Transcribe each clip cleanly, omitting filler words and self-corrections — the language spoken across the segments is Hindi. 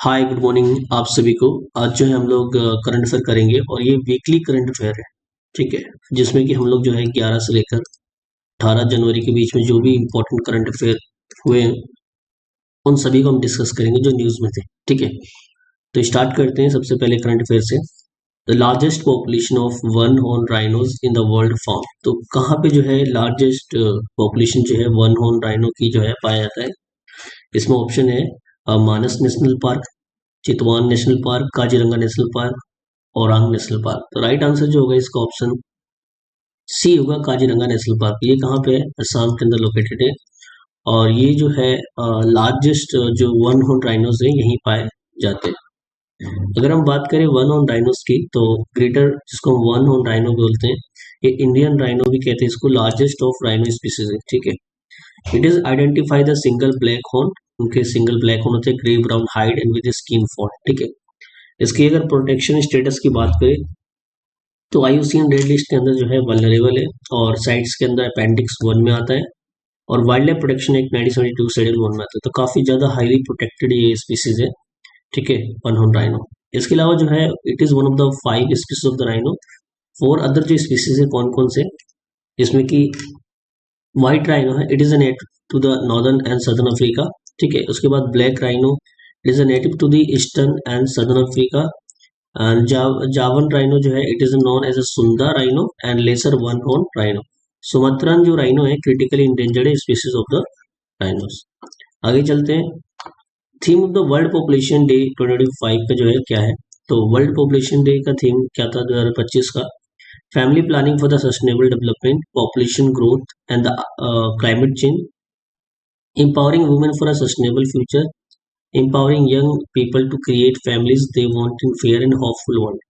हाय गुड मॉर्निंग आप सभी को। आज जो है हम लोग करंट अफेयर करेंगे और ये वीकली करंट अफेयर है। ठीक है, जिसमें कि हम लोग जो है 11 से लेकर 18 जनवरी के बीच में जो भी इम्पोर्टेंट करंट अफेयर हुए हैं उन सभी को हम डिस्कस करेंगे जो न्यूज़ में थे। ठीक है, तो स्टार्ट करते हैं सबसे पहले करंट अफेयर से। The largest population of one horn rhinos in the world found. तो कहाँ पे जो है लार्जेस्ट पॉपुलेशन जो है वन हॉर्न राइनो की जो है पाया जाता है। इसमें ऑप्शन है Manas national park, Chitwan national park, Kaziranga national park, Orang national park. तो राइट आंसर जो होगा इसका ऑप्शन सी होगा, काजीरंगा नेशनल पार्क। ये कहाँ पे है? असम के अंदर लोकेटेड है। और ये जो है लार्जेस्ट जो वन हॉर्न राइनोज है यहीं पाए जाते हैं। अगर हम बात करें वन हॉर्न राइनोज की तो ग्रेटर, जिसको हम वन हॉर्न राइनो बोलते हैं, ये इंडियन राइनो भी कहते हैं इसको, लार्जेस्ट ऑफ राइनो स्पीसीज है। ठीक है, it is identify the single black horn. उनके सिंगल ब्लैक हॉर्न होते हैं, grey brown hide and with skin fawn. ठीक है, इसकी अगर प्रोटेक्शन स्टेटस की बात करें तो आईयूसीएन रेड लिस्ट के अंदर जो है वल्नरेबल है, और साइट्स के अंदर अपेंडिक्स 1 में आता है, और wild life protection act 1972 schedule 1 में आता है। तो काफी ज्यादा हाईली प्रोटेक्टेड ये स्पीसीज है। ठीक है, वन हॉर्न राइनो। इसके अलावा जो है it is one of the 5 species of the rhino. 4 other जो स्पीसीज है कौन कौन से, जिसमें कि व्हाइट राइनो है, it is a native to the northern and southern Africa. ठीक है, उसके बाद black rhino, it is a native to the eastern and southern Africa. And Javan rhino जो है it is known as a Sunda rhino and lesser one horn rhino. Sumatran जो राइनो है critically endangered species of the rhinos. आगे चलते हैं। Theme of the world population day 2025 का जो है क्या है? तो वर्ल्ड पॉपुलेशन डे का थीम क्या था 2025 का? Family planning for the sustainable development, population growth and the climate change, empowering women for a sustainable future, empowering young people to create families they want in fair and hopeful world।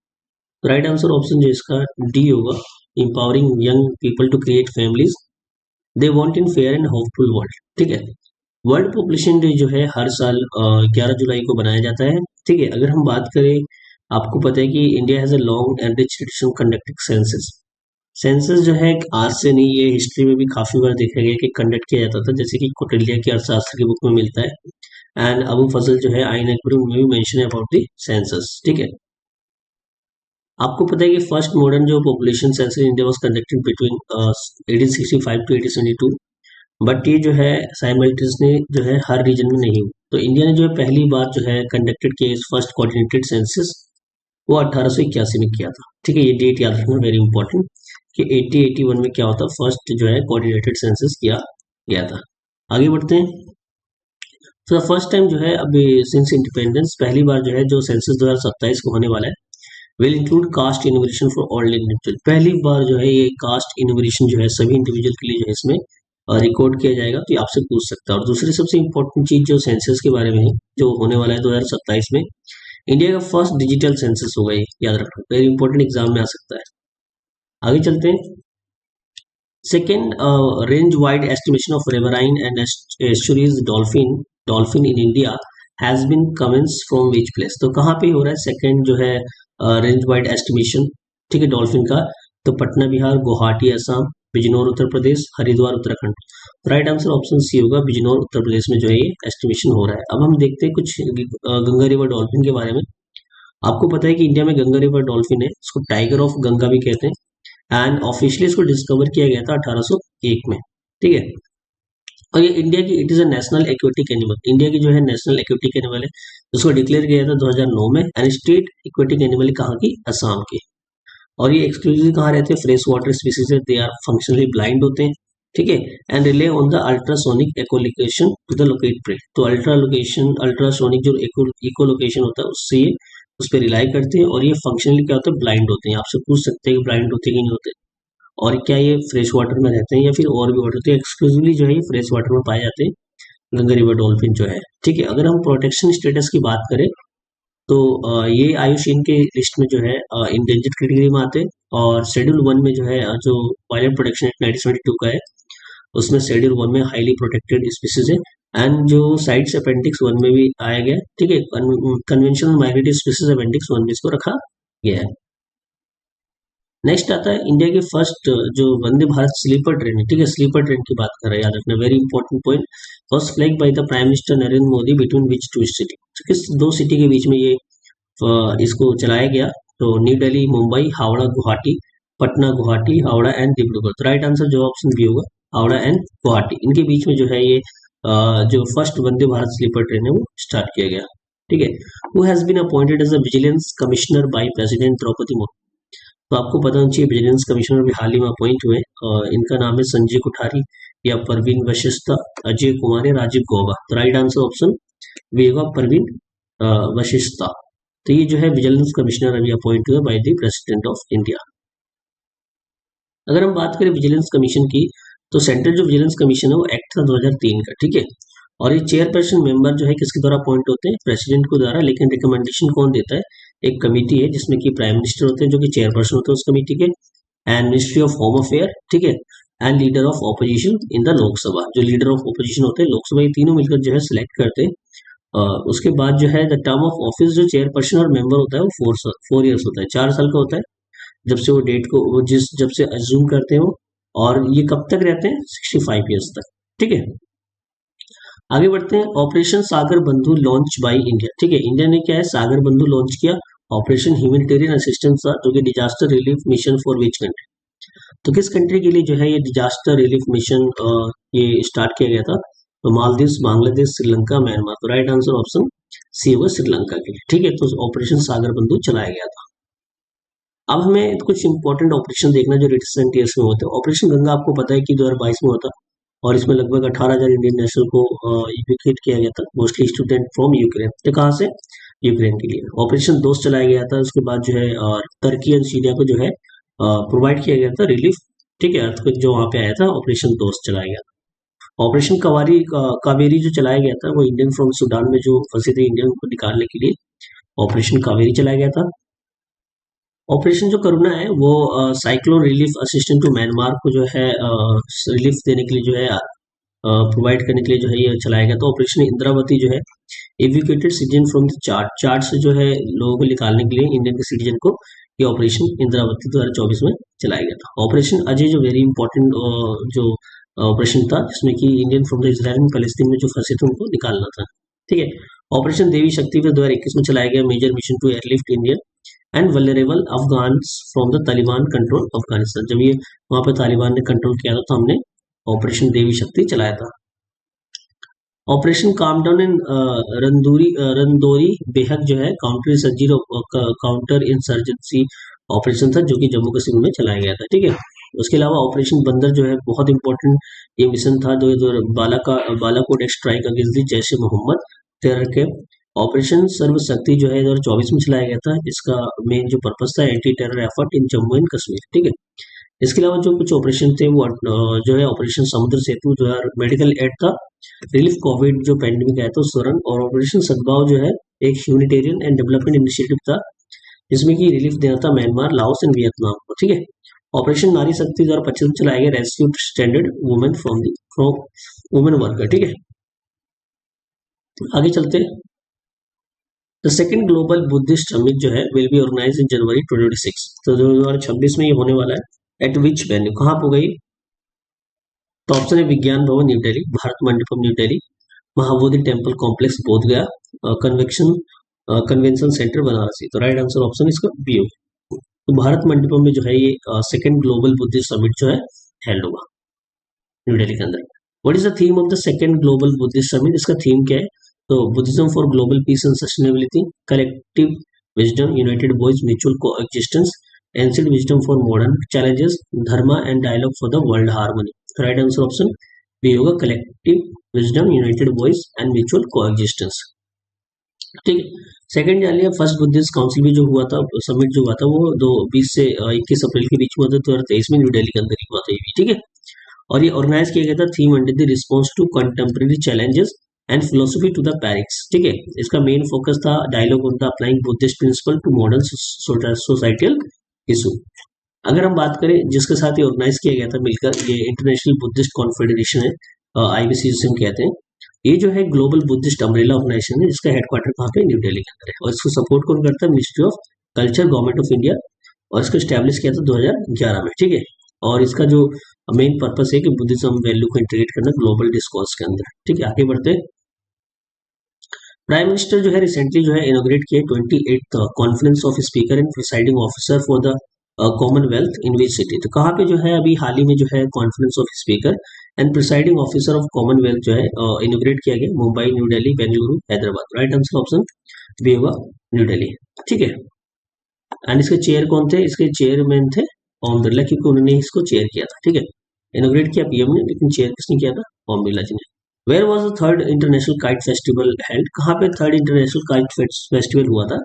Right answer option जो इसका डी होगा, empowering young people to create families they want in fair and hopeful world। ठीक है, वर्ल्ड पॉपुलेशन डे जो है हर साल 11 जुलाई को बनाया जाता है। ठीक है, अगर हम बात करें, आपको पता है कि India has a long and rich tradition conducting census. Census जो है आज से नहीं, ये हिस्ट्री में भी काफी बार देखा गया कि कंडक्ट किया जाता था, जैसे कि कौटिल्य की अर्थशास्त्र की बुक में मिलता है, एंड अबू फजल जो है आइन अकबर में भी मेंशन है अबाउट द सेंसस। ठीक है, आपको पता है कि फर्स्ट मॉडर्न जो population census India was conducted between 1865 to 1872, but ये जो है साइमल्टेनियसली जो है हर रीजन में नहीं हुई। तो इंडिया ने जो है पहली बार जो है कंडक्टेड किया फर्स्ट कोऑर्डिनेटेड सेंसस, वो 1881 में किया था। ठीक है, ये डेट याद रखना वेरी इंपॉर्टेंट कि 1881 में क्या होता, फर्स्ट जो है कोऑर्डिनेटेड सेंसस किया गया था। आगे बढ़ते हैं। तो फर्स्ट टाइम जो है अभी सिंस इंडिपेंडेंस पहली बार जो है जो सेंसस 2027 को होने वाला है will include caste innovation for all individual. पहली बार जो है ये कास्ट इनोवेशन जो है सभी इंडिविजुअल के लिए जो है इसमें रिकॉर्ड किया जाएगा। तो ये आपसे पूछ सकता है। और दूसरी सबसे इंपॉर्टेंट चीज जो सेंसस के बारे में है, जो होने वाला है 2027 में, इंडिया का फर्स्ट डिजिटल सेंसस होगा, ये याद रखना, वेरी इंपॉर्टेंट एग्जाम में आ सकता है। आगे चलते हैं। Second, range wide estimation of riverine and estuaries dolphin in India has been commence from which place. तो कहाँ पे हो रहा है सेकेंड जो है रेंज वाइड एस्टिमेशन, ठीक है, डॉल्फिन का? तो Patna Bihar, Guwahati Assam, Bijnor Uttar Pradesh, Haridwar Uttarakhand. Right answer option C होगा, बिजनौर उत्तर प्रदेश में जो है ये एस्टिमेशन हो रहा है। अब हम देखते हैं कुछ गंगा रिवर डॉल्फिन के बारे में। आपको पता है कि इंडिया में गंगा रिवर डॉल्फिन है, इसको टाइगर ऑफ गंगा भी कहते हैं, एंड ऑफिशियली इसको डिस्कवर किया गया था 1801 में। ठीक है, और ये इंडिया की it is a national aquatic animal, India की जो है नेशनल एक्वेटिक एनिमल है। इसको डिक्लेयर किया था 2009 में, एंड स्टेट एक्वेटिक एनिमल कहाँ की? असम की। और ये एक्सक्लूसिव कहाँ रहते हैं? फ्रेश वाटर स्पीसीज है, दे आर फंक्शनली ब्लाइंड होते हैं। ठीक है, and rely on the ultrasonic echolocation to the locate prey. तो अल्ट्रासोनिक जो इकोलोकेशन होता है उससे ये उस पर रिलाई करते हैं, और ये फंक्शनली क्या होता है? ब्लाइंड होते हैं। आपसे पूछ सकते हैं कि ब्लाइंड होते कि नहीं होते, और क्या ये फ्रेश वाटर में रहते हैं या फिर और भी वाटर? तो एक्सक्लूसिवली जो है ये फ्रेश वाटर में पाए जाते हैं, गंगा रिवर डॉल्फिन जो है। ठीक है, अगर हम प्रोटेक्शन स्टेटस की बात करें तो ये आयुषीन के लिस्ट में जो है इंडेंजर्ड कैटेगरी में आते हैं, और शेड्यूल 1 में जो है जो वाइल्ड प्रोटेक्शन एक्ट 1972 का है उसमें शेड्यूल 1 में हाईली प्रोटेक्टेड स्पीसीज है, एंड जो साइट्स अपेंडिक्स 1 में भी आया गया। ठीक है, कन्वेंशनल माइग्रेटरी स्पीसीज अपेंडिक्स 1 में इसको रखा गया है। नेक्स्ट आता है इंडिया के फर्स्ट जो वंदे भारत स्लीपर ट्रेन है, ठीक है, स्लीपर ट्रेन की बात कर रहे हैं, याद रखना, very important point. First flag by the prime minister Narendra Modi between which two city, किस दो सिटी के बीच में ये इसको चलाया गया? तो न्यू दिल्ली मुंबई, हावड़ा गुवाहाटी, पटना गुवाहाटी, हावड़ा एंड डिब्रूगढ़। तो राइट आंसर जो ऑप्शन बी होगा, हावड़ा एंड गुवाहाटी, इनके बीच में जो है ये जो first Vande Bharat sleeper train है वो स्टार्ट किया गया, ठीक है। Who has been appointed as a vigilance commissioner by president Droupadi Murmu. तो आपको पता होना चाहिए विजिलेंस कमिश्नर भी हाल ही में अपॉइंट हुए, इनका नाम है संजय कोठारी या परवीन वशिष्ठा, अजय कुमार या राजीव गौबा। तो राइट आंसर ऑप्शन बी होगा परवीन वशिष्ठा। तो ये जो है विजिलेंस कमिश्नर अभी अपॉइंट हुए by the president of India. अगर हम बात करें विजिलेंस कमीशन की, तो सेंट्रल जो विजिलेंस कमीशन है वो एक्ट था 2003 का, ठीक है। और ये चेयरपर्सन मेंबर जो है किसके द्वारा अपॉइंट होते हैं? प्रेसिडेंट को द्वारा। लेकिन रिकमेंडेशन कौन देता है? एक कमेटी है जिसमें कि प्राइम मिनिस्टर होते हैं जो कि चेयरपर्सन होते हैं उस कमेटी के, and ministry of home affair, ठीक है, and leader of opposition in the Lok Sabha. जो लीडर ऑफ ऑपोजिशन होते हैं लोकसभा, ये तीनों मिलकर जो है सिलेक्ट करते हैं। उसके बाद जो है द टर्म ऑफ ऑफिस जो चेयरपर्सन और मेंबर होता है वो 4 ईयर्स होता है, 4 साल का होता है, जब से वो डेट को वो जिस जब से अज्यूम करते हो। और ये कब तक रहते हैं? 65 ईयर्स तक, ठीक है। आगे बढ़ते हैं, ऑपरेशन सागर बंधु लॉन्च बाय इंडिया, ठीक है। इंडिया ने क्या है, सागर बंधु लॉन्च किया। ऑपरेशन ह्यूमैनिटेरियन असिस्टेंस था जो कि disaster relief mission for which country. तो किस कंट्री के लिए जो है ये डिजास्टर रिलीफ मिशन ये स्टार्ट किया गया था? तो मालदीव, बांग्लादेश, श्रीलंका, म्यांमार। तो राइट आंसर ऑप्शन सी होगा श्रीलंका के लिए, ठीक है। तो ऑपरेशन सागर बंधु चलाया गया था। अब हमें कुछ इंपॉर्टेंट ऑपरेशन देखना जो रिसेंट ईयर्स में होते हैं। ऑपरेशन गंगा आपको पता है कि 2022 में होता, और इसमें लगभग 18,000 इंडियन नेशनल को इवैक्यूएट किया गया था, मोस्टली स्टूडेंट फ्रॉम यूक्रेन। तो कहाँ से? यूक्रेन के लिए। ऑपरेशन दोस्त चलाया गया था, उसके बाद जो है टर्की एंड सीरिया को जो है प्रोवाइड किया गया था रिलीफ, ठीक है। अर्थक्वेक जो वहाँ पे आया था, ऑपरेशन दोस्त चलाया गया था। ऑपरेशन कावेरी जो चलाया गया था वो इंडियन फ्रॉम सूडान में जो फंसे थे इंडियन को निकालने के लिए ऑपरेशन कावेरी चलाया गया था। ऑपरेशन जो करुणा है वो cyclone relief assistant to Myanmar को जो है रिलीफ देने के लिए जो है प्रोवाइड करने के लिए जो है ये चलाया गया। तो ऑपरेशन इंद्रावती जो है एविक्यूटेड सिटीजन फ्रॉम द चार्ट से जो है लोगों को निकालने के लिए इंडियन के सिटीजन को, ये ऑपरेशन इंद्रावती 2024 में चलाया गया था। ऑपरेशन अजय जो वेरी इंपॉर्टेंट जो ऑपरेशन था जिसमें कि Indian from the Israel and Palestine में जो फंसे थे उनको निकालना था, ठीक है। ऑपरेशन देवी शक्ति फिर 2021 में चलाया गया, major mission to airlift India and vulnerable Afghan from the Taliban control Afghanistan. जब ये वहां पे तालिबान ने कंट्रोल किया था तो हमने ऑपरेशन देवी शक्ति चलाया था। ऑपरेशन काम डाउन इन रंदोरी बेहक जो है काउंटर इंसर्जेंसी ऑपरेशन था जो कि जम्मू कश्मीर में चलाया गया था, ठीक है। उसके अलावा ऑपरेशन बंदर जो है बहुत इंपॉर्टेंट ये मिशन था जो Balakot strike against the Jaish e Mohammed terror के। ऑपरेशन सर्व शक्ति जो है 2024 में चलाया गया था, इसका मेन जो पर्पस था anti terror effort in Jammu and Kashmir, ठीक है। इसके अलावा जो कुछ ऑपरेशन थे वो जो है ऑपरेशन समुद्र सेतु जो है मेडिकल एड था, रिलीफ कोविड जो पेंडेमिक आया था उस दौरान। और ऑपरेशन सद्भाव जो है एक ह्यूमैनिटेरियन एंड डेवलपमेंट इनिशिएटिव था जिसमें कि रिलीफ देना था म्यांमार, लाओस एंड वियतनाम को, ठीक है। ऑपरेशन नारी शक्ति 2025 में चलाया गया, rescue standard women from women worker, ठीक है। आगे चलते हैं। The second global Buddhist summit जो है विल बी ऑर्गेनाइज्ड इन जनवरी 2026। तो 2026 में ये होने वाला है। एट विच वेन्यू, कहाँ पर होगा? तो ऑप्शन है Vigyan Bhawan new Delhi, Bharat Mandapam new Delhi, Mahabodhi temple complex Bodhgaya, convention centre Banarasi. तो राइट आंसर ऑप्शन इसका बी होगा। तो भारत मंडपम में जो है ये सेकंड ग्लोबल बुद्धिस्ट समिट जो है हेल्ड होगा न्यू दिल्ली के अंदर। What is the theme of the second global Buddhist summit? इसका थीम क्या है? तो Buddhism for global peace and sustainability, collective wisdom, united voice, mutual coexistence, ancient wisdom for modern challenges, dharma and dialogue for the world harmony. Right answer option B होगा, collective wisdom, united voice and mutual coexistence, ठीक है। सेकंड जान लिया, फर्स्ट बुद्धिस्ट काउंसिल भी जो हुआ था, समिट जो हुआ था वो 20 से 21 अप्रैल के बीच में हुआ था 2023 में न्यू दिल्ली के अंदर ही हुआ था ये भी, ठीक है। और ये ऑर्गेनाइज किया गया था theme under the response to contemporary challenges and philosophy to the praxis, ठीक है। इसका मेन फोकस था dialogue on the applying Buddhist principle to modern societal issue. अगर हम बात करें जिसके साथ ये ऑर्गेनाइज किया गया था मिलकर, ये इंटरनेशनल बुद्धिस्ट कॉन्फेडरेशन है, IBC जिसे हम कहते हैं। ये जो है ग्लोबल बुद्धिस्ट अम्ब्रेला ऑर्गेनाइजेशन है जिसका हेडक्वार्टर कहाँ पे? न्यू दिल्ली के अंदर है। और इसको सपोर्ट कौन करता है? Ministry of culture, government of India. और इसको स्टैब्लिश किया था 2011 में, ठीक है। और इसका जो मेन पर्पस है कि बुद्धिज्म वैल्यू को इंटीग्रेट करना ग्लोबल डिस्कोर्स के अंदर, ठीक है। आगे बढ़ते, प्राइम मिनिस्टर जो है रिसेंटली जो है इनोग्रेट किया 28th conference of speaker and presiding officer for the Commonwealth in which city. तो कहाँ पे जो है अभी हाल ही में जो है conference of speaker and presiding officer of Commonwealth जो है इनोग्रेट किया गया, Mumbai, new Delhi, Bengaluru, Hyderabad. Right answer option B होगा न्यू दिल्ली, ठीक है। एंड इसके चेयर कौन थे? इसके चेयरमैन थे ओम बिरला, क्योंकि उन्होंने इसको चेयर किया था, ठीक है। इनोग्रेट किया पीएम ने, लेकिन चेयर किसने किया था? ओम बिरला जी ने। Where was the third international kite festival held? कहाँ पे थर्ड इंटरनेशनल काइट फेस्टिवल हुआ था?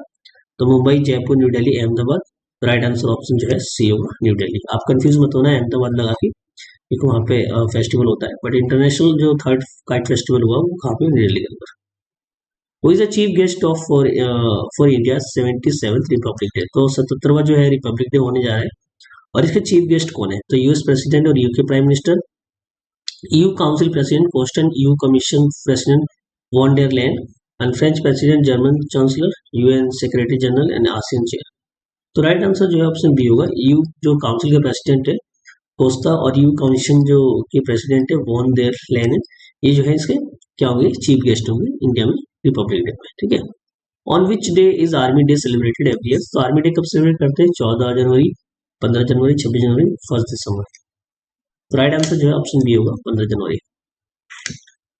तो Mumbai, Jaipur, new Delhi, Ahmedabad. Right answer option जो है सी होगा न्यू दिल्ली। आप कंफ्यूज मत होना अहमदाबाद लगा के, क्योंकि वहाँ पे फेस्टिवल होता है, बट इंटरनेशनल जो थर्ड काइट फेस्टिवल हुआ वो कहाँ पे? न्यू दिल्ली के अंदर। Who is the chief guest of for India 77th Republic day? तो 77वां जो है रिपब्लिक डे होने जा रहा है, और इसके चीफ गेस्ट कौन है? तो यूएस प्रेसिडेंट और UK prime minister, EU council president Costa, EU commission president von der Leyen, and French president, German chancellor, UN secretary general and ASEAN chair. तो राइट आंसर जो है ऑप्शन बी होगा। EU जो काउंसिल के प्रेसिडेंट है कोस्टा, और EU कमीशन जो के प्रेसिडेंट है वॉन डेर लैन, ये जो है इसके क्या होंगे? चीफ गेस्ट होंगे इंडिया में रिपब्लिक डे में, ठीक है। On which day is army day celebrated every year? तो आर्मी डे कब सेलिब्रेट करते हैं? 14 जनवरी, 15 जनवरी, 26 जनवरी, 1 दिसंबर। तो राइट आंसर जो है ऑप्शन बी होगा 15 जनवरी।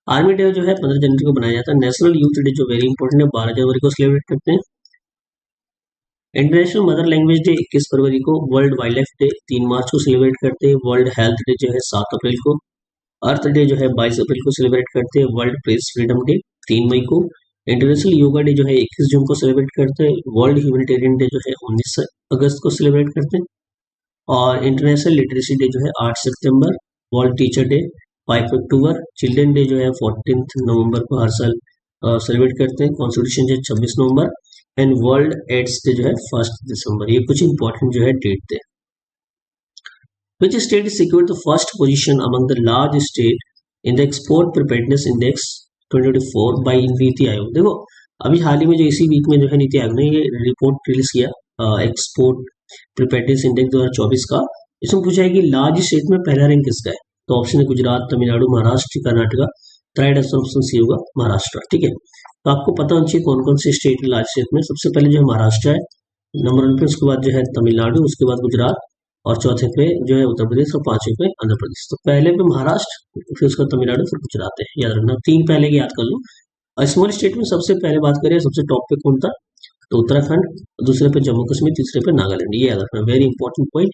आर्मी डे जो है 15 जनवरी को बनाया जाता है। नेशनल यूथ डे जो वेरी इंपॉर्टेंट है 12 जनवरी को सेलिब्रेट करते हैं। इंटरनेशनल मदर लैंग्वेज डे 21 फरवरी को। वर्ल्ड वाइल्ड लाइफ डे 3 मार्च को सेलिब्रेट करते हैं। वर्ल्ड हेल्थ डे जो है 7 अप्रैल को। अर्थ डे जो है 22 अप्रैल को सेलिब्रेट करते हैं। वर्ल्ड प्रेस फ्रीडम डे 3 मई को। इंटरनेशनल योगा डे जो है 21 जून को सेलिब्रेट करते हैं। वर्ल्ड ह्यूमैनिटेरियन डे जो है 19 अगस्त को सेलिब्रेट करते हैं। और इंटरनेशनल लिटरेसी डे जो है 8 सितंबर। वर्ल्ड टीचर डे 5 अक्टूबर। चिल्ड्रन डे जो है 14 नवंबर को हर साल सेलिब्रेट करते हैं। Constitution day 26 November. And world AIDS day जो है 1 दिसंबर। ये कुछ इंपॉर्टेंट जो है डेट थे। Which state is secured the first position among the large state in the Export Preparedness Index 2024 by NITI Aayog? देखो अभी हाल ही में जो इसी वीक में जो है नीति आयोग ने ये रिपोर्ट रिलीज किया एक्सपोर्ट प्रिपेयर्डनेस इंडेक्स 2024 का। इसमें पूछा है कि लार्ज स्टेट में पहला रैंक किसका है? तो ऑप्शन है Gujarat, Tamil Nadu, Maharashtra, Karnataka. Right answer option C होगा महाराष्ट्र, ठीक है। तो आपको पता होना चाहिए कौन कौन से स्टेट लार्ज स्टेट में। सबसे पहले जो है महाराष्ट्र है नंबर 1 पे, उसके बाद जो है तमिलनाडु, उसके बाद गुजरात, और चौथे पे जो है उत्तर प्रदेश, और 5वें पे आंध्र प्रदेश। तो पहले पे महाराष्ट्र, फिर उसका तमिलनाडु, फिर गुजरात है, याद रखना। 3 पहले की याद कर लो। और स्मॉल स्टेट में सबसे पहले बात करें सबसे टॉप पे कौन था? तो उत्तराखंड, दूसरे पे जम्मू कश्मीर, तीसरे पे नागालैंड। ये याद रखना, वेरी इंपॉर्टेंट पॉइंट।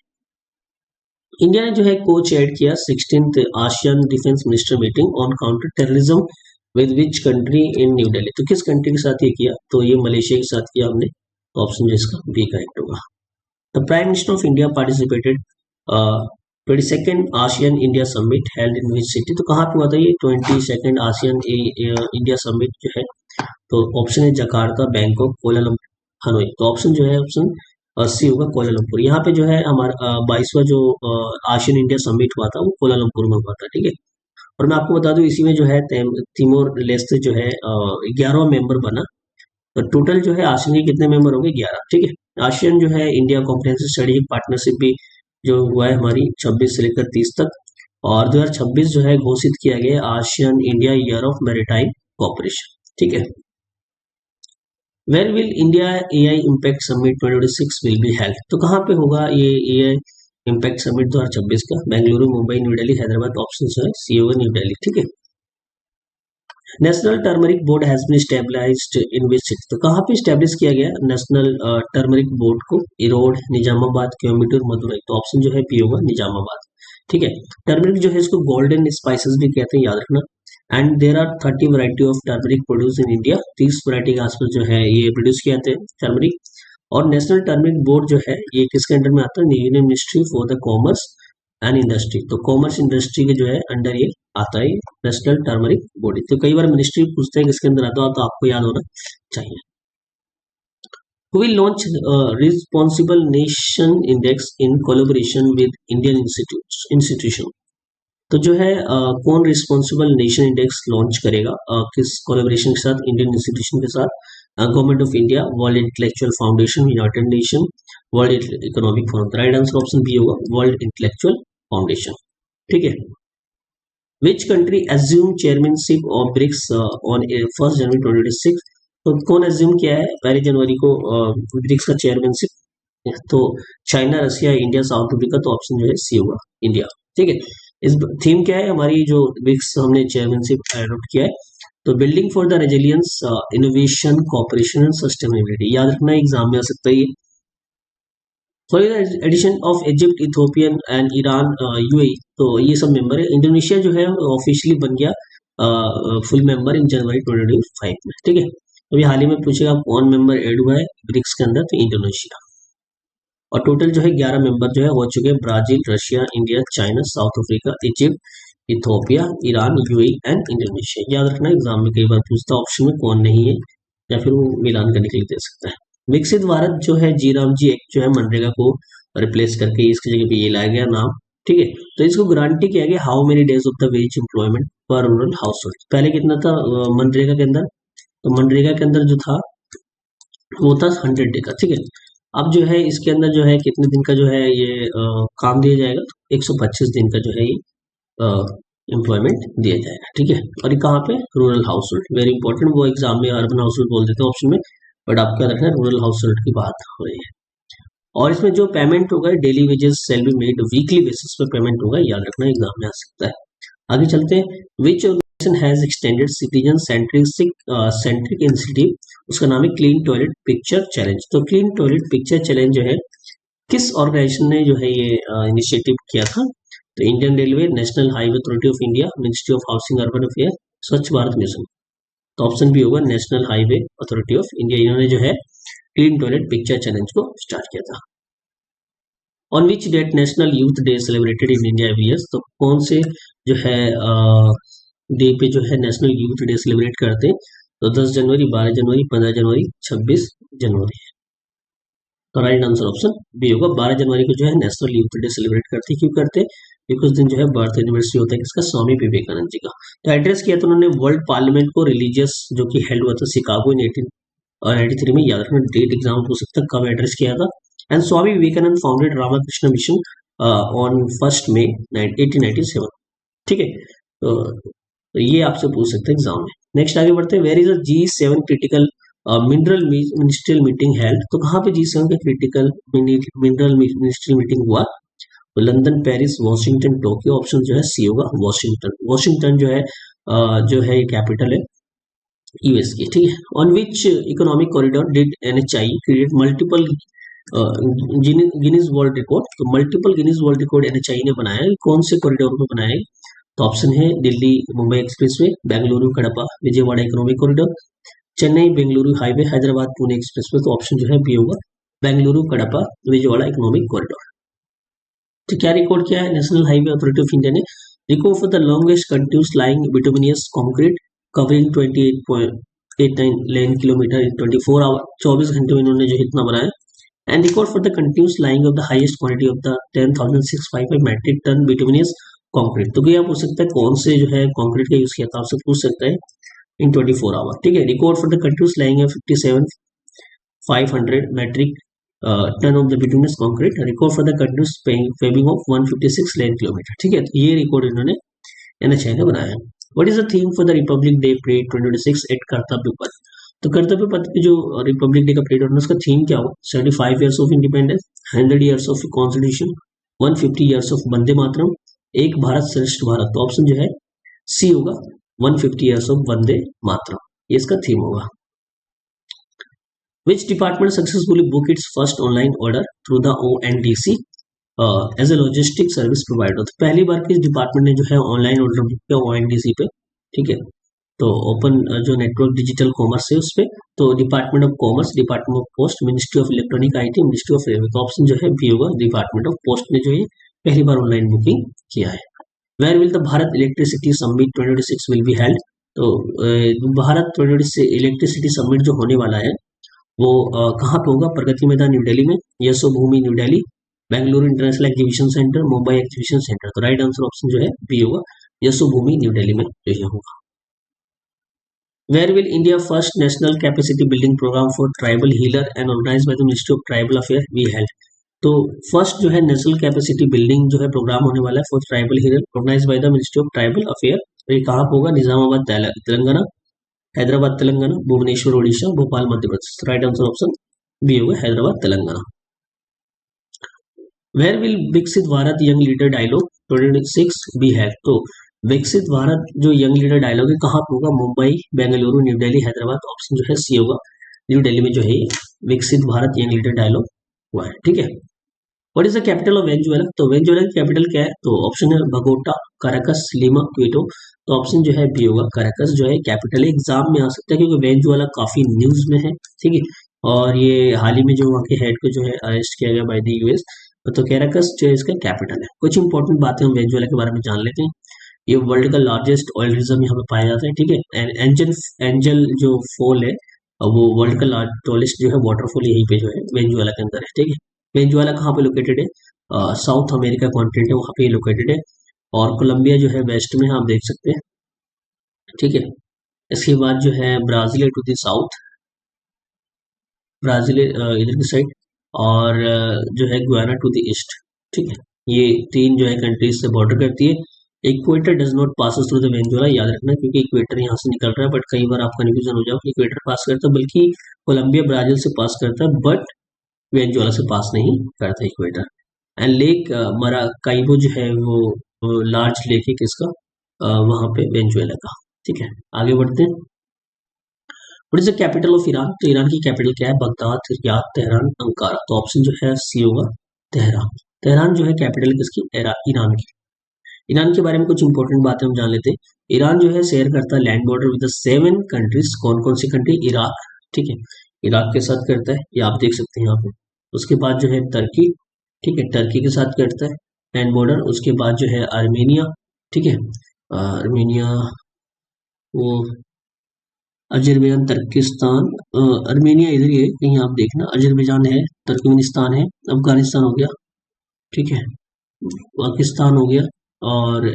इंडिया ने जो है कोच एड किया 16th ASEAN defence minister meeting on counter terrorism with which country in new Delhi? तो किस कंट्री के साथ ये किया? तो ये मलेशिया के साथ किया हमने। ऑप्शन जो इसका बी करेक्ट होगा। The Prime Minister of India participated 22nd ASEAN India Summit held in which city? तो कहाँ पे हुआ था ये 22nd ASEAN India Summit जो है? तो ऑप्शन है जकार्ता, बैंकॉक, कोलालमपुर, हनोई। तो ऑप्शन जो है ऑप्शन सी होगा कोलालमपुर। यहाँ पे जो है हमारा 22वां जो आसियान इंडिया समिट हुआ था वो कोलालमपुर में हुआ था, ठीक है। और मैं आपको बता दूं इसी में जो है तिमोर लेस्ते जो है 11वां मेंबर बना। तो टोटल जो है आसियान के कितने मेंबर होंगे? 11, ठीक है। आसियान जो है इंडिया कॉम्प्रिहेंसिव स्टडी पार्टनरशिप भी जो हुआ है हमारी 26 से लेकर 30 तक। और 2026 जो है घोषित किया गया ASEAN India year of maritime cooperation, ठीक है। Where will India AI impact summit 2026 will be held? तो कहाँ पे होगा ये एआई इम्पैक्ट समिट 2026 का? बेंगलुरु, मुंबई, न्यू दिल्ली, हैदराबाद। ऑप्शन है सी होगा न्यू दिल्ली, ठीक है। National turmeric board has been stabilised in which city? तो कहाँ पे स्टेब्लिश किया गया नेशनल टर्मरिक बोर्ड को? इरोड, निजामाबाद, कोयम्बटूर, मदुरई। तो ऑप्शन जो है पी होगा निजामाबाद, ठीक है। टर्मरिक जो है इसको गोल्डन स्पाइसेस भी कहते हैं, याद रखना। And there are 30 variety of turmeric produce in India. 30 variety के आसपास जो है ये प्रोड्यूस किए जाते हैं टर्मरिक। और नेशनल टर्मरिक बोर्ड जो है ये किसके अंडर में आता है? Union ministry for the commerce and industry. तो कॉमर्स इंडस्ट्री के जो है अंडर ये आता है नेशनल टर्मरिक बॉडी। तो कई बार मिनिस्ट्री पूछते हैं किसके अंदर आता है, तो आपको याद होना चाहिए। Who will launch responsible nation index in collaboration with Indian institution? तो जो है कौन रिस्पॉन्सिबल नेशन इंडेक्स लॉन्च करेगा किस कोलैबोरेशन के साथ? इंडियन इंस्टीट्यूशन के साथ। Government of India, world intellectual foundation, united nation, world economic forum. Right answer option B होगा, वर्ल्ड इंटेलेक्चुअल फाउंडेशन। ठीक है। Which country assume chairmanship of BRICS on 1 January 2026? तो कौन एज्यूम किया है 1 जनवरी को ब्रिक्स का चेयरमैनशिप? तो China, Russia, India, south Africa. तो ऑप्शन जो है सी होगा, इंडिया। ठीक है। इस थीम क्या है हमारी, जो ब्रिक्स हमने चेयरमैनशिप एडॉप्ट किया है, तो building for the resilience, innovation, cooperation and sustainability. याद रखना एग्जाम में आ सकता है ये। For addition of Egypt, Ethiopian and Iran, UAE. तो ये सब मेंबर है। इंडोनेशिया जो है ऑफिशियली बन गया फुल मेंबर इन जनवरी 2025 में। ठीक है। अभी हाल ही में पूछेगा कौन मेंबर ऐड हुआ है ब्रिक्स के अंदर, तो इंडोनेशिया। और टोटल जो है 11 मेंबर जो है हो चुके हैं, Brazil, Russia, India, China, south Africa, Egypt, Ethiopia, Iran, UAE and Indonesia. याद रखना एग्जाम में कई बार पूछता ऑप्शन में कौन नहीं है, या फिर वो मिलान करने के लिए दे सकता है। विकसित भारत जो है, जी राम जी एक्ट जो है मनरेगा को रिप्लेस करके इसकी जगह पे ये लाया गया नाम। ठीक है। तो इसको गारंटी किया गया how many days of the ways employment पर रूरल हाउस होल्ड। पहले कितना था मनरेगा के अंदर? तो मनरेगा के अंदर जो था वो था 100 डे का। ठीक है। अब जो है इसके अंदर जो है कितने दिन का जो है ये काम दिया जाएगा? 125 दिन का जो है ये एम्प्लॉयमेंट दिया जाएगा। ठीक है। और ये कहाँ पे? Rural house hold. Very important. वो एग्जाम में अर्बन हाउस होल्ड बोल देते हैं ऑप्शन में, बट आपको याद रखना है रूरल हाउस होल्ड की बात हो रही है। और इसमें जो पेमेंट होगा daily wages shall be made, weekly basis पे पेमेंट होगा। याद रखना एग्जाम में आ सकता है। आगे चलते हैं। Which organisation has extended citizen centric initiative? उसका नाम है क्लीन टॉयलेट पिक्चर चैलेंज। तो क्लीन टॉयलेट पिक्चर चैलेंज जो है किस ऑर्गेनाइजेशन ने जो है ये इनिशिएटिव किया था? तो Indian railway, national highway authority of India, ministry of housing urban affair, Swachh Bharat mission. तो ऑप्शन भी होगा national highway authority of India. इन्होंने जो है क्लीन टॉयलेट पिक्चर चैलेंज को स्टार्ट किया था। On which date national youth day celebrated in India every year? तो कौन से जो है डे पे जो है नेशनल यूथ डे सेलिब्रेट करते हैं? तो 10 जनवरी, 12 जनवरी, 15 जनवरी, 26 जनवरी। तो राइट आंसर ऑप्शन बी होगा, 12 जनवरी को जो है नेशनल यूथ डे सेलिब्रेट करते हैं। क्यों करते हैं? क्योंकि उस दिन जो है बर्थ एनिवर्सरी होता है किसका? स्वामी विवेकानंद जी का। तो एड्रेस किया था उन्होंने वर्ल्ड पार्लियामेंट को, रिलीजियस जो कि हेल्ड हुआ था शिकागो इन 1893 में। याद रखना डेट एग्जाम हो सकता है कब एड्रेस किया था। And Swami Vivekananda founded Ramakrishna mission on 1 May 1897। ठीक है। तो ये आपसे पूछ सकते हैं एग्जाम में। नेक्स्ट आगे बढ़ते हैं। Where is a G7 critical mineral ministerial meeting held? तो कहाँ पे G7 का क्रिटिकल मिनरल मिनिस्ट्रियल मीटिंग हुआ? तो London, Paris, Washington, Tokyo. Option जो है सी होगा, वॉशिंगटन। वॉशिंगटन जो है ये कैपिटल है यूएस की। ठीक है। On which economic corridor did NHI create multiple Guinness world record? तो multiple Guinness world record NHI ने बनाया है। कौन से कॉरिडोर में बनाया है? तो ऑप्शन है Delhi Mumbai expressway, Bengaluru Kadapa Vijayawada economic corridor, Chennai Bengaluru highway, Hyderabad Pune expressway. तो ऑप्शन जो है बी होगा, बेंगलुरु कड़पा विजयवाड़ा इकोनॉमिक कॉरिडोर। तो क्या रिकॉर्ड किया है national highway authority of India ने? Record for the longest continuous laying bituminous concrete covering 28.89 lane kilometre in 24 hour. 24 घंटे में इन्होंने जो इतना बनाया। And record for the continuous laying of the highest quantity of the 10,655 metric tonne bituminous concrete. तो क्या पूछ सकता है कौन से जो है कंक्रीट का यूज किया था, आपसे पूछ सकता है इन 24 आवर। ठीक है। Record for the continuous laying है 57,500 metric ton of the bituminous concrete. Record for the continuous paving of 156 lane kilometre. ठीक है। तो ये रिकॉर्ड इन्होंने NHI ने बनाया है। What is the theme for the republic day parade 2026 at Kartavya Path? तो कर्तव्य पथ की जो रिपब्लिक डे का परेड होना उसका थीम क्या हो? 75 years of independence, 100 years of constitution, 150 years of Vande Mataram, Ek Bharat श्रेष्ठ भारत। तो ऑप्शन जो है सी होगा, 150 ईयर्स ऑफ वंदे मातरम, ये इसका थीम होगा। Which department successfully booked its first online order through the ONDC as a logistic service provider? तो पहली बार किस डिपार्टमेंट ने जो है ऑनलाइन ऑर्डर बुक किया ONDC पे? ठीक है। तो ओपन जो नेटवर्क डिजिटल कॉमर्स है उस पे, तो department of commerce, department of post, ministry of electronic IT, ministry of railway. तो ऑप्शन जो है बी होगा, डिपार्टमेंट ऑफ पोस्ट ने जो है पहली बार ऑनलाइन बुकिंग किया है। Where will the Bharat electricity summit 2026 will be held? तो भारत 2026 इलेक्ट्रिसिटी समिट जो होने वाला है वो कहाँ पे होगा? प्रगति मैदान न्यू दिल्ली में, Yashobhoomi new Delhi, Bengaluru international exhibition centre, Mumbai exhibition centre. तो राइट आंसर ऑप्शन जो है बी होगा, यशो भूमि न्यू दिल्ली में जो है होगा। Where will India first national capacity building program for tribal healer and organized by the Ministry of Tribal Affairs be held? तो फर्स्ट जो है नेशनल कैपेसिटी बिल्डिंग जो है प्रोग्राम होने वाला है for tribal healer organise by the ministry of tribal affair. तो ये कहाँ पे होगा? Nizamabad Telangana, Hyderabad Telangana, Bhubaneswar Orissa, Bhopal Madhya Pradesh. Right answer option B होगा Hyderabad Telangana. Where will Viksit Bharat young leader dialogue 2026 be have? तो विकसित भारत जो यंग लीडर डायलॉग है कहाँ पे होगा? मुंबई, बेंगलुरु, न्यू दिल्ली, हैदराबाद। ऑप्शन जो है सी होगा, न्यू दिल्ली में जो है विकसित भारत यंग लीडर डायलॉग हुआ है। ठीक है। What is the capital of Venezuela? तो वेनेजुएला की कैपिटल क्या है? तो ऑप्शन है बगोटा, काराकस, लीमा, क्वेटो। तो ऑप्शन जो है बी होगा, काराकस जो है कैपिटल है। एग्जाम में आ सकता है क्योंकि वेनेजुएला काफी न्यूज में है। ठीक है। और ये हाल ही में जो वहाँ के हेड को जो है अरेस्ट किया गया बाय द यूएस। तो कैराकस जो है इसका कैपिटल है। कुछ इंपॉर्टेंट बातें हम वेनेजुएला के बारे में जान लेते हैं। ये वर्ल्ड का लार्जेस्ट ऑयल रिजर्व यहाँ पे पाया जाता है। ठीक है। एंजल जो फॉल है वो वर्ल्ड का टॉलेस्ट जो है वाटरफॉल यहीं पे जो है वेनेजुएला के अंदर है। ठीक है। वेनेजुएला कहाँ पे लोकेटेड है? साउथ अमेरिका कॉन्टिनेंट है, वहाँ पे लोकेटेड है। और कोलंबिया जो है वेस्ट में आप देख सकते हैं। ठीक है। इसके बाद जो है ब्राजील है टू द साउथ, ब्राजील इधर की साइड। और जो है गुयाना टू द ईस्ट। ठीक है। ये तीन जो है कंट्रीज से बॉर्डर करती है। Equator does not pass through the Venezuela, याद रखना, क्योंकि इक्वेटर यहाँ से निकल रहा है। बट कई बार आप कन्फ्यूजन हो जाओ कि इक्वेटर पास करता है, बल्कि कोलंबिया ब्राजील से पास करता है, बट वेनेजुएला से पास नहीं करता इक्वेटर। एंड लेक मराकाइबो जो है वो लार्ज लेक है किसका? वहां पे वेनेजुएला का। ठीक है। आगे बढ़ते हैं। What is the capital of Iran? तो ईरान की कैपिटल क्या है? Baghdad, Riyadh, Tehran, Ankara. तो ऑप्शन जो है सी होगा, तेहरान। तेहरान जो है कैपिटल किसकी? ईरान की। ईरान के बारे में कुछ इंपॉर्टेंट बातें हम जान लेते हैं। ईरान जो है शेयर करता है लैंड बॉर्डर विद 7 कंट्रीज। कौन कौन सी कंट्री? इराक। ठीक है। इराक के साथ करता है, ये आप देख सकते हैं यहाँ पे। उसके बाद जो है टर्की। ठीक है, टर्की के साथ करता है लैंड बॉर्डर। उसके बाद जो है आर्मेनिया। ठीक है। आर्मेनिया, वो अजरबैजान, तुर्किस्तान, आर्मेनिया इधर ही है कहीं, आप देखना। अजरबैजान है, तुर्कमेनिस्तान है, अफगानिस्तान हो गया। ठीक है। पाकिस्तान हो गया। और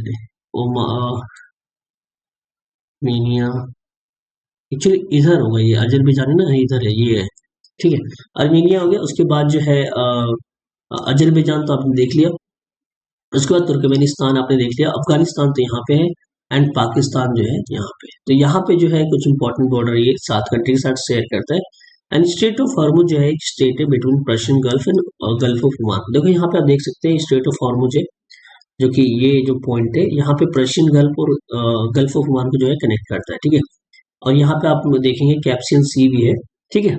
आर्मेनिया एक्चुअली इधर होगा, ये अजरबैजान है ना, इधर है, ये है। ठीक है। आर्मेनिया हो गया। उसके बाद जो है अजरबैजान तो आपने देख लिया। उसके बाद तुर्कमेनिस्तान आपने देख लिया। अफगानिस्तान तो यहाँ पे है। एंड पाकिस्तान जो है यहाँ पे। तो यहाँ पे जो है कुछ इंपॉर्टेंट बॉर्डर ये 7 कंट्री के साथ शेयर करता है। एंड स्टेट ऑफ हॉर्मुज जो है एक स्टेट है between Persian gulf and gulf of Oman. देखो यहाँ पे आप देख सकते हैं स्टेट ऑफ हॉर्मुज है, जो कि ये जो पॉइंट है यहाँ पे पर्शियन गल्फ और गल्फ ऑफ ओमान को जो है कनेक्ट करता है। ठीक है। और यहाँ पे आप देखेंगे कैप्सियन सी भी है। ठीक है।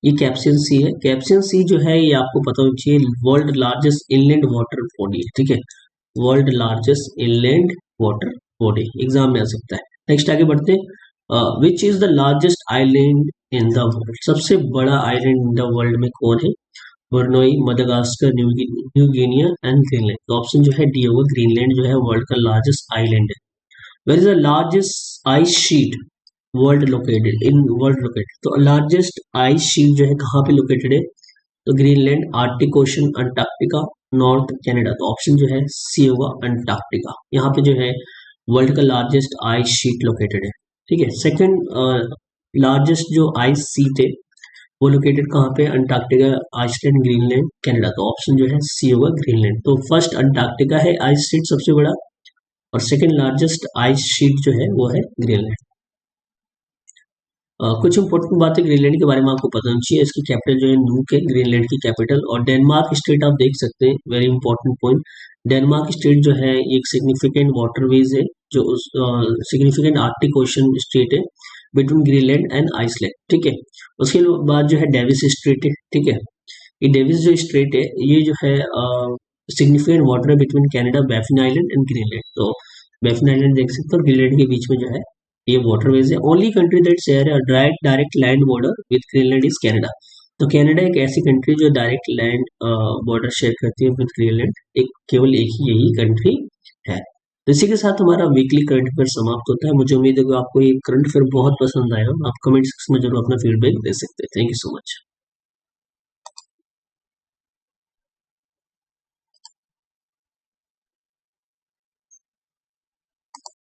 ये कैप्सियन सी है। कैप्सियन सी जो है ये आपको पता होना चाहिए world largest inland water body है। ठीक है। World largest inland water body, exam में आ सकता है। नेक्स्ट आगे बढ़ते हैं। Which is the largest island in the world? सबसे बड़ा आइलैंड इन द वर्ल्ड में कौन है? Borneo, Madagascar, New Guinea and Greenland. तो ऑप्शन जो है डी होगा, ग्रीनलैंड जो है वर्ल्ड का लार्जेस्ट आइलैंड है। Where is the largest ice sheet world located in world located? तो लार्जेस्ट आइस शीट जो है कहाँ पे लोकेटेड है? तो Greenland, Arctic ocean, Antarctica, north Canada. तो ऑप्शन जो है सी होगा, अंटार्कटिका। यहाँ पे जो है वर्ल्ड का लार्जेस्ट आइस शीट लोकेटेड है। ठीक है। सेकंड लार्जेस्ट जो आइस शीट है वो लोकेटेड कहाँ पे? Antarctica, Iceland, Greenland, Canada. तो ऑप्शन जो है सी होगा, ग्रीनलैंड। तो फर्स्ट अंटार्कटिका है आइस शीट सबसे बड़ा, और सेकंड लार्जेस्ट आइस शीट जो है वो है ग्रीनलैंड। कुछ इंपॉर्टेंट बातें ग्रीनलैंड के बारे में आपको पता होनी चाहिए। इसकी कैपिटल जो है नूक है, ग्रीनलैंड की कैपिटल। और डेनमार्क स्टेट आप देख सकते हैं, very important point. Denmark state जो है एक सिग्निफिकेंट वाटरवेज है, जो सिग्निफिकेंट आर्कटिक ओशन स्टेट है बिटवीन ग्रीनलैंड एंड आइसलैंड। ठीक है। उसके बाद जो है डेविस स्ट्रेट है। ठीक है। ये डेविस जो स्ट्रेट है ये जो है सिग्निफिकेंट वाटर है between Canada, Baffin island and Greenland. तो बैफिन आइलैंड देख सकते हो, ग्रीनलैंड के बीच में जो है ये वाटरवेज है। Only country that share a direct land border with Greenland is Canada. तो कनाडा एक ऐसी कंट्री जो डायरेक्ट लैंड बॉर्डर शेयर करती है विद ग्रीनलैंड, केवल एक ही यही कंट्री है। तो इसी के साथ हमारा वीकली करंट अफेयर समाप्त होता है। मुझे उम्मीद है कि आपको ये करंट अफेयर बहुत पसंद आया। आप कमेंट सेक्शन में जरूर अपना फीडबैक दे सकते हैं। Thank you so much.